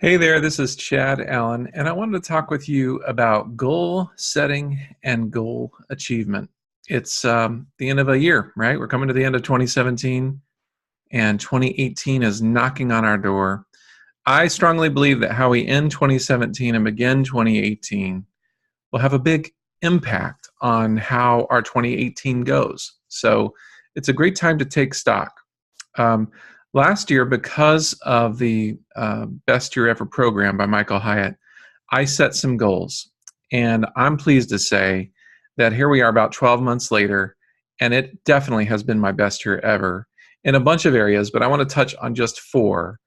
Hey there, this is Chad Allen, and I wanted to talk with you about goal setting and goal achievement. It's the end of a year, right? We're coming to the end of 2017, and 2018 is knocking on our door. I strongly believe that how we end 2017 and begin 2018 will have a big impact on how our 2018 goes. So it's a great time to take stock. Um, Last year, because of the Best Year Ever program by Michael Hyatt, I set some goals. And I'm pleased to say that here we are about 12 months later, and it definitely has been my best year ever in a bunch of areas, but I want to touch on just four: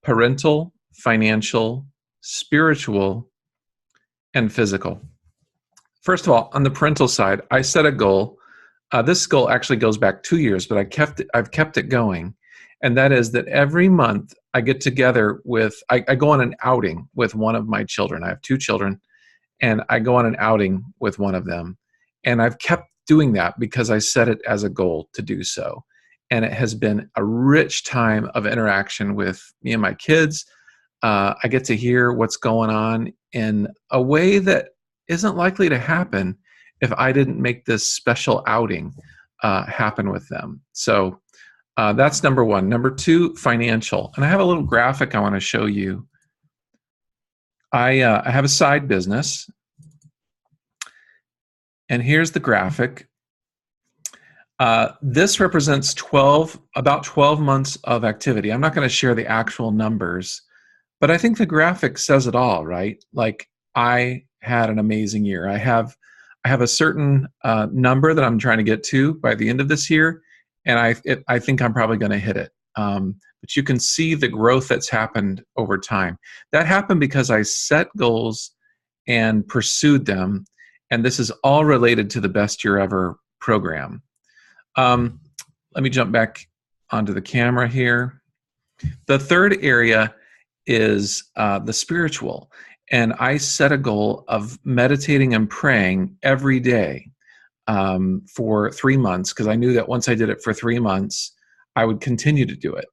parental, financial, spiritual, and physical. First of all, on the parental side, I set a goal. This goal actually goes back 2 years, but I've kept it going. And that is that every month I get together with, I go on an outing with one of my children. I have two children, and I go on an outing with one of them. And I've kept doing that because I set it as a goal to do so. And it has been a rich time of interaction with me and my kids. I get to hear what's going on in a way that isn't likely to happen if I didn't make this special outing happen with them. So that's number one. Number two, financial. And I have a little graphic I want to show you. I have a side business, and here's the graphic. This represents about 12 months of activity. I'm not going to share the actual numbers, but I think the graphic says it all, right? Like, I had an amazing year. I have a certain number that I'm trying to get to by the end of this year, and I think I'm probably going to hit it. But you can see the growth that's happened over time. That happened because I set goals and pursued them, and this is all related to the Best Year Ever program. Let me jump back onto the camera here. The third area is the spiritual. And I set a goal of meditating and praying every day for 3 months, because I knew that once I did it for 3 months, I would continue to do it.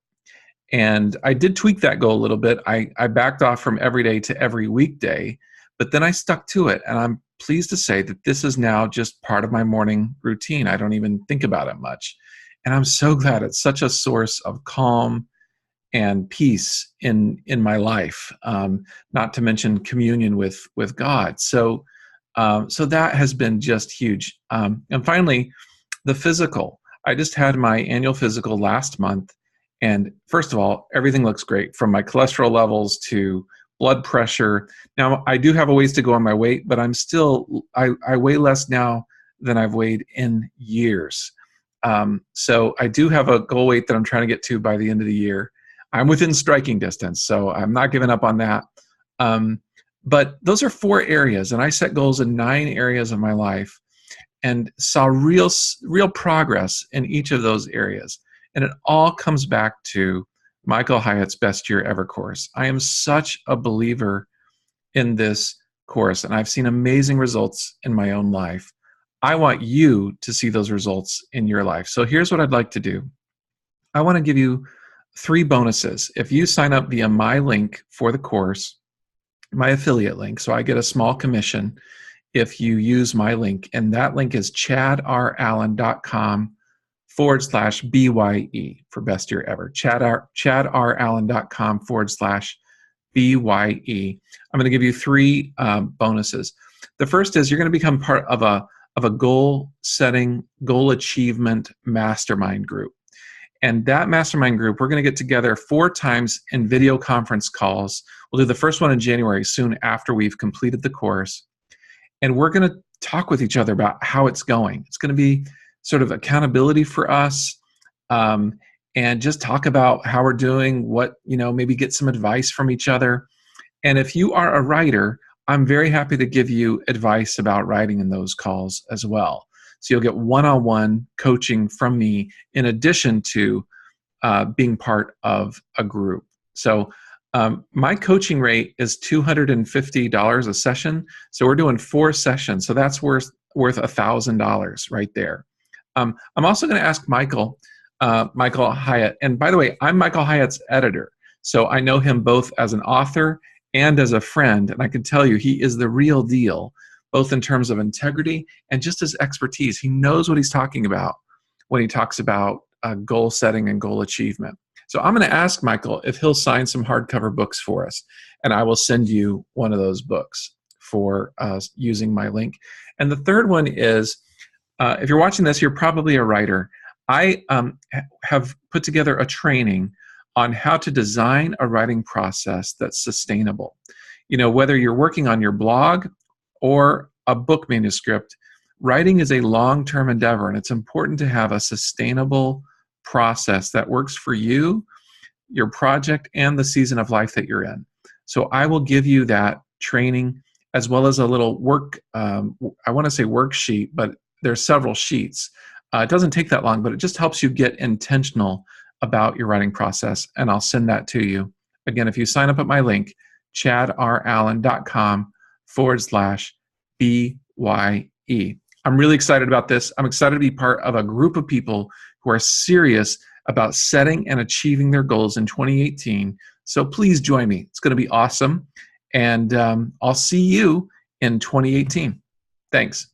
And I did tweak that goal a little bit. I backed off from every day to every weekday, but then I stuck to it. And I'm pleased to say that this is now just part of my morning routine. I don't even think about it much. And I'm so glad. It's such a source of calm and peace in my life, not to mention communion with God. So that has been just huge. And finally, the physical. I just had my annual physical last month, and first of all, everything looks great, from my cholesterol levels to blood pressure. Now, I do have a ways to go on my weight, but I weigh less now than I've weighed in years. So I do have a goal weight that I'm trying to get to by the end of the year. I'm within striking distance, so I'm not giving up on that. But those are 4 areas, and I set goals in 9 areas of my life and saw real progress in each of those areas. And it all comes back to Michael Hyatt's Best Year Ever course. I am such a believer in this course, and I've seen amazing results in my own life. I want you to see those results in your life. So here's what I'd like to do. I want to give you 3 bonuses. If you sign up via my link for the course, my affiliate link, so I get a small commission if you use my link, and that link is chadrallen.com/BYE for Best Year Ever. chadrallen.com/BYE. I'm going to give you 3 bonuses. The first is you're going to become part of a goal setting, goal achievement mastermind group. And that mastermind group, we're going to get together 4 times in video conference calls. We'll do the first one in January, soon after we've completed the course. And we're going to talk with each other about how it's going. It's going to be sort of accountability for us, and just talk about how we're doing, maybe get some advice from each other. And if you are a writer, I'm very happy to give you advice about writing in those calls as well. So you'll get one-on-one coaching from me in addition to being part of a group. So my coaching rate is $250 a session. So we're doing 4 sessions. So that's worth $1,000 right there. I'm also going to ask Michael Hyatt. And by the way, I'm Michael Hyatt's editor. So I know him both as an author and as a friend, and I can tell you he is the real deal, both in terms of integrity and just his expertise. He knows what he's talking about when he talks about goal setting and goal achievement. So I'm going to ask Michael if he'll sign some hardcover books for us, and I will send you one of those books for using my link. And the third one is, if you're watching this, you're probably a writer. I have put together a training on how to design a writing process that's sustainable. You know, whether you're working on your blog or a book manuscript, writing is a long-term endeavor, and it's important to have a sustainable process that works for you, your project, and the season of life that you're in. So I will give you that training as well as a little I want to say worksheet, but there's several sheets. It doesn't take that long, but it just helps you get intentional about your writing process, and I'll send that to you. Again, if you sign up at my link, chadrallen.com/BYE. I'm really excited about this. I'm excited to be part of a group of people who are serious about setting and achieving their goals in 2018. So please join me. It's going to be awesome. And I'll see you in 2018. Thanks.